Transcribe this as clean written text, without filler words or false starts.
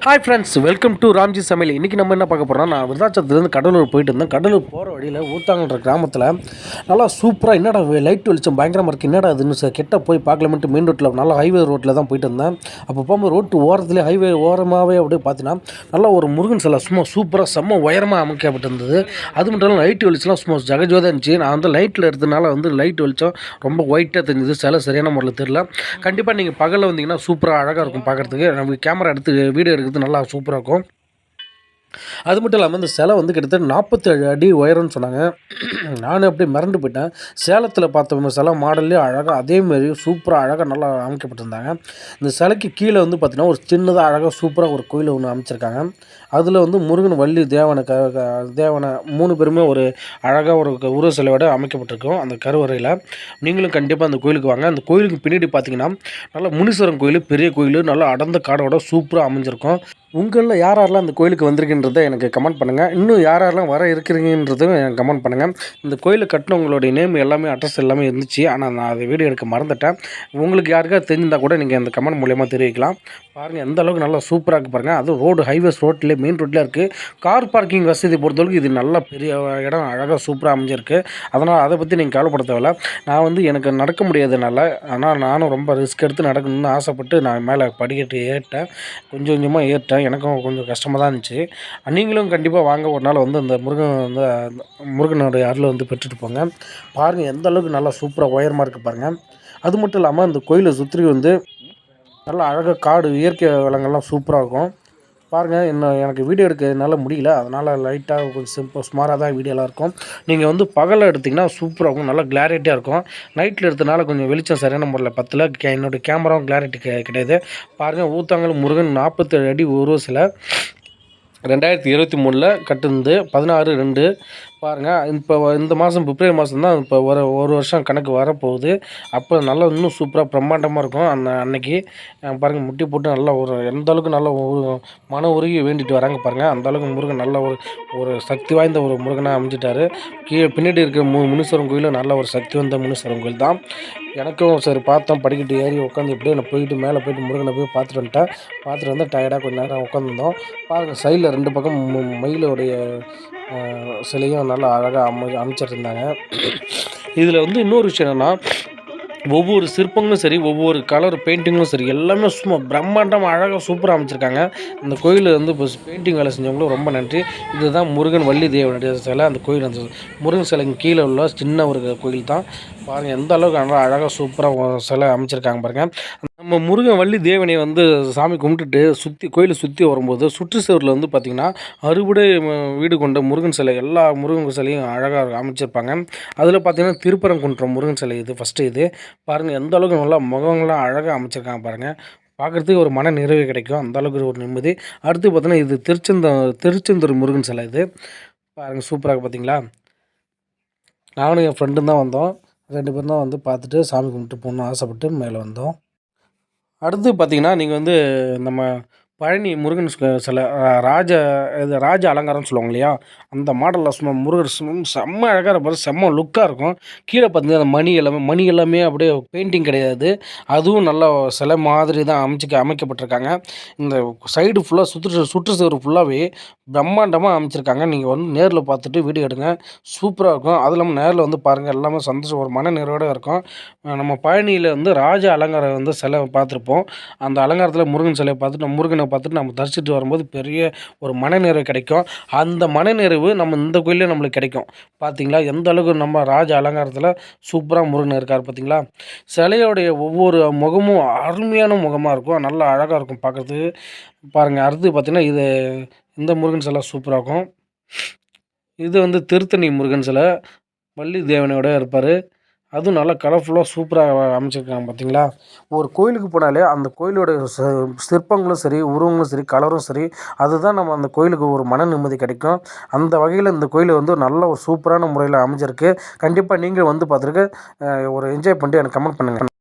Hi friends, welcome to Ramji சமையல். இன்றைக்கி நம்ம என்ன பார்க்க போகிறோம்னா, நான் விருதாச்சலத்துலேருந்து கடலூர் போயிட்டு இருந்தேன். கடலூர் போகிற வழியில் ஊத்தாங்கன்ற கிராமத்தில் நல்லா சூப்பராக என்னடா லைட் வெளிச்சம் பயங்கரமாக இருக்குது, என்னடா அதுன்னு கிட்ட போய் பார்க்கலாமன்ட்டு மெயின் ரோட்டில் நல்லா ஹைவே ரோட்டில் தான் போயிட்டு இருந்தேன். அப்போ போகும்போது ரோட்டு ஓரத்துலேயே ஹைவே ஓரமாகவே அப்படியே பார்த்தீங்கன்னா நல்லா ஒரு முருகன் சிலை சும்மா சூப்பராக செம்ம உயரமாக அமைக்கப்பட்டிருந்தது. அது மட்டும் இல்லாமல் லைட் வெளிச்சம்லாம் சும்மா ஜகஜோதாக இருந்துச்சு. நான் வந்து லைட்டில் எடுத்ததுனால வந்து லைட் வெளிச்சம் ரொம்ப ஒயிட்டாக தெரிஞ்சுது, சிலை சரியான முறையில் தெரியல. கண்டிப்பாக நீங்கள் பகலில் வந்தீங்கன்னா சூப்பராக அழகாக இருக்கும் பார்க்குறதுக்கு. நம்ம கேமரா எடுத்து வீடியோ எடுக்கிறது நல்லா சூப்பராக இருக்கும். அது மட்டும் இல்லாமல் இந்த சிலை வந்து கிட்டத்தட்ட 47 அடி உயரம்னு சொன்னாங்க. நானும் அப்படியே மறந்து போயிட்டேன். சேலத்தில் பார்த்த சிலை மாடல்லே அழகாக அதேமாரி சூப்பராக அழகாக நல்லா அமைக்கப்பட்டிருந்தாங்க. இந்த சிலைக்கு கீழே வந்து பார்த்திங்கன்னா ஒரு சின்னதாக அழகாக சூப்பராக ஒரு கோயில் ஒன்று அமைச்சிருக்காங்க. அதில் வந்து முருகன், வள்ளி, தேவனை 3 பேருமே ஒரு அழகாக ஒரு உருவ சிலையோட அமைக்கப்பட்டிருக்கும் அந்த கருவறையில். நீங்களும் கண்டிப்பாக அந்த கோயிலுக்கு வாங்க. அந்த கோயிலுக்கு பின்னாடி பார்த்திங்கன்னா நல்லா முனீஸ்வரன் கோயில், பெரிய கோயில், நல்லா அடர்ந்த காடோட சூப்பராக அமைஞ்சிருக்கும். உங்களில் யார் யாரெல்லாம் அந்த கோயிலுக்கு வந்திருக்கின்றதை எனக்கு கமெண்ட் பண்ணுங்கள். இன்னும் யார் யாரெல்லாம் வர இருக்கிறீங்கன்றதும் எனக்கு கமெண்ட் பண்ணுங்கள். இந்த கோயிலை கட்டினவங்களுடைய நேம் எல்லாமே, அட்ரஸ் எல்லாமே இருந்துச்சு. ஆனால் நான் அதை வீடியோ எடுக்க மறந்துட்டேன். உங்களுக்கு யாருக்காவது தெரிஞ்சிருந்தால் கூட நீங்கள் அந்த கமெண்ட் மூலியமாக தெரிவிக்கலாம். பாருங்கள் எந்த அளவுக்கு நல்லா சூப்பராக இருக்குது பாருங்கள். அதுவும் ரோடு ஹைவேஸ் ரோட்லேயே மெயின் ரோட்லேயே இருக்குது. கார் பார்க்கிங் வசதி பொறுத்தவரைக்கும் இது நல்ல பெரிய இடம், அழகாக சூப்பராக அமைஞ்சிருக்கு. அதனால் அதை பற்றி நீங்கள் கவலைப்பட தேவையில்ல. நான் வந்து எனக்கு நடக்க முடியாதனால, ஆனால் நானும் ரொம்ப ரிஸ்க் எடுத்து நடக்கணும்னு ஆசைப்பட்டு நான் மேலே படிக்கட்டு ஏறிட்டேன். கொஞ்சம் கொஞ்சமாக ஏறிட்டேன். எனக்கும் கொஞ்சம் கஷ்டமாக தான் இருந்துச்சு. நீங்களும் கண்டிப்பாக வாங்க, ஒரு நாள் வந்து அந்த முருகனுடைய அருளை வந்து பெற்றுட்டு போங்க. பாருங்கள் எந்த அளவுக்கு நல்லா சூப்பராக உயரமாக இருக்குது பாருங்கள். அது மட்டும் இல்லாமல் அந்த கோயிலை சுற்றி வந்து நல்லா அழகாக காடு, இயற்கை வளங்கள்லாம் சூப்பராக இருக்கும். பாருங்கள், எனக்கு வீடியோ எடுக்க என்னால் முடியல, அதனால் லைட்டாக கொஞ்சம் சுமாராக தான் வீடியோலாம் இருக்கும். நீங்கள் வந்து பகலில் எடுத்திங்கன்னா சூப்பராக இருக்கும், நல்லா கிளாரிட்டியாக இருக்கும். நைட்டில் எடுத்தனால கொஞ்சம் வெளிச்சம் சரியான முறையில் பத்தல. என்னோடய கேமராவும் கிளாரிட்டி கிடையாது. பாருங்கள், ஊத்தாங்கல் முருகன் 47 அடி உருவ சிலை 2023 கட்டுனது 16/2. பாருங்கள், இப்போ இந்த மாதம் பிப்ரவரி மாதம் தான் இப்போ ஒரு வருஷம் கணக்கு வரப்போகுது. அப்போ நல்லா இன்னும் சூப்பராக பிரம்மாண்டமாக இருக்கும். அன்னைக்கு பாருங்கள், முட்டி போட்டு நல்லா ஒரு எந்த அளவுக்கு நல்லா மன உருகி வேண்டிட்டு வராங்க பாருங்கள். அந்த அளவுக்கு முருகன் நல்ல ஒரு சக்தி வாய்ந்த ஒரு முருகனாக அமைஞ்சிட்டார். பின்னாடி இருக்கிற முனீஸ்வரன் கோயிலும் நல்ல ஒரு சக்தி வாய்ந்த முனீஸ்வரன் கோயில் தான். எனக்கும் சரி பார்த்தோம், படிக்கட்டு ஏறி உட்காந்து இப்படியே நான் போயிட்டு மேலே போயிட்டு முருகனை போய் பார்த்துட்டு வந்துட்டேன். பார்த்துட்டு வந்து டயர்டாக கொஞ்சம் நேரம் உட்காந்துருந்தோம். பாருங்கள், சைடில் 2 பக்கம் மயிலுடைய சிலையும் நல்லா அழகாக அமைச்சிருந்தாங்க. இதில் வந்து இன்னொரு விஷயம் என்னென்னா, ஒவ்வொரு சிற்பங்களும் சரி, ஒவ்வொரு கலர் பெயிண்டிங்களும் சரி, எல்லாமே சும்மா பிரம்மாண்டமாக அழகாக சூப்பராக அமைச்சிருக்காங்க. இந்த கோயிலில் வந்து இப்போ பெயிண்டிங் வேலை செஞ்சவங்களும் ரொம்ப நன்றி. இதுதான் முருகன், வள்ளி தேவனுடைய சிலை. அந்த கோயில் அந்த முருகன் சிலைக்கு கீழே உள்ள சின்ன ஒரு கோயில் தான். பாருங்கள் எந்த அளவுக்கு நல்லா அழகாக சூப்பராக சிலை அமைச்சிருக்காங்க பாருங்கள். நம்ம முருகன், வள்ளி தேவனை வந்து சாமி கும்பிட்டுட்டு கோயிலை சுற்றி வரும்போது சுற்று சுவரில் வந்து பார்த்திங்கன்னா அறுபடை வீடு கொண்ட முருகன் சிலை, எல்லா முருகன் சிலையும் அழகாக அமைச்சிருப்பாங்க. அதில் பார்த்திங்கன்னா திருப்பரங்குன்றம் முருகன் சிலை இது ஃபஸ்ட்டு. இது பாருங்கள் எந்த அளவுக்கு நல்லா முகங்கள்லாம் அழகாக அமைச்சிருக்காங்க பாருங்கள். பார்க்குறதுக்கு ஒரு மன நிறைவு கிடைக்கும், அந்த அளவுக்கு ஒரு நிம்மதி. அடுத்து பார்த்தீங்கன்னா இது திருச்செந்தூர் முருகன் சிலை. இது பாருங்கள் சூப்பராக பார்த்தீங்களா. நானும் என் ஃப்ரெண்டும் தான் வந்தோம். 2 பேரும் தான் வந்து பார்த்துட்டு சாமி கும்பிட்டு போகணுன்னு ஆசைப்பட்டு மேலே வந்தோம். அடுத்து பார்த்திங்கன்னா, நீங்கள் வந்து நம்ம பழனி முருகன் சிலை ராஜ அலங்காரம்னு சொல்லுவாங்க இல்லையா, அந்த மாடலில் சும்மா முருகர் செம்ம அழகாக இருப்பார், செம்ம லுக்காக இருக்கும். கீழே பார்த்தீங்கன்னா அந்த மணி எல்லாமே அப்படியே பெயிண்டிங் கிடையாது, அதுவும் நல்லா சிலை மாதிரி தான் அமைக்கப்பட்டிருக்காங்க. இந்த சைடு ஃபுல்லாக சுற்றுச்சுவர் ஃபுல்லாகவே பிரம்மாண்டமாக அமைச்சிருக்காங்க. நீங்கள் வந்து நேரில் பார்த்துட்டு வீடியோ எடுங்க, சூப்பராக இருக்கும். அது இல்லாமல் நேரில் வந்து பாருங்கள், எல்லாமே சந்தோஷம், ஒரு மன நிறைவோடு இருக்கும். நம்ம பழனியில் வந்து ராஜ அலங்காரம் வந்து சிலை பார்த்துருப்போம். அந்த அலங்காரத்தில் முருகன் சிலையை பார்த்துட்டு முருகனை பார்த்துட்டு நம்ம தரிசிட்டு வரும்போது பெரிய ஒரு மனநிறைவு கிடைக்கும். அந்த மனநிறைவு நம்ம இந்த கோயிலே நம்மளுக்கு கிடைக்கும். பார்த்தீங்களா எந்த அளவுக்கு நம்ம ராஜ அலங்காரத்தில் சூப்பராக முருகன் இருக்கார் பார்த்தீங்களா. சிலையோடைய ஒவ்வொரு முகமும் அருமையான முகமாக இருக்கும், நல்லா அழகாக இருக்கும் பார்க்குறதுக்கு. பாருங்கள், அடுத்து பார்த்திங்கன்னா இந்த முருகன் சிலை சூப்பராக இருக்கும். இது வந்து திருத்தணி முருகன் சிலை, வள்ளி தேவனையோட இருப்பார். அதுவும் நல்லா கலர்ஃபுல்லாக சூப்பராக அமைச்சிருக்காங்க பார்த்தீங்களா. ஒரு கோயிலுக்கு போனாலே அந்த கோயிலோட சிற்பங்களும் சரி, உருவங்களும் சரி, கலரும் சரி, அதுதான் நம்ம அந்த கோயிலுக்கு ஒரு மன நிம்மதி கிடைக்கும். அந்த வகையில் இந்த கோயில் வந்து நல்ல ஒரு சூப்பரான முறையில் அமைஞ்சிருக்கு. கண்டிப்பாக நீங்கள் வந்து பார்த்துருக்கு ஒரு என்ஜாய் பண்ணிட்டு எனக்கு கமெண்ட் பண்ணுங்கள்.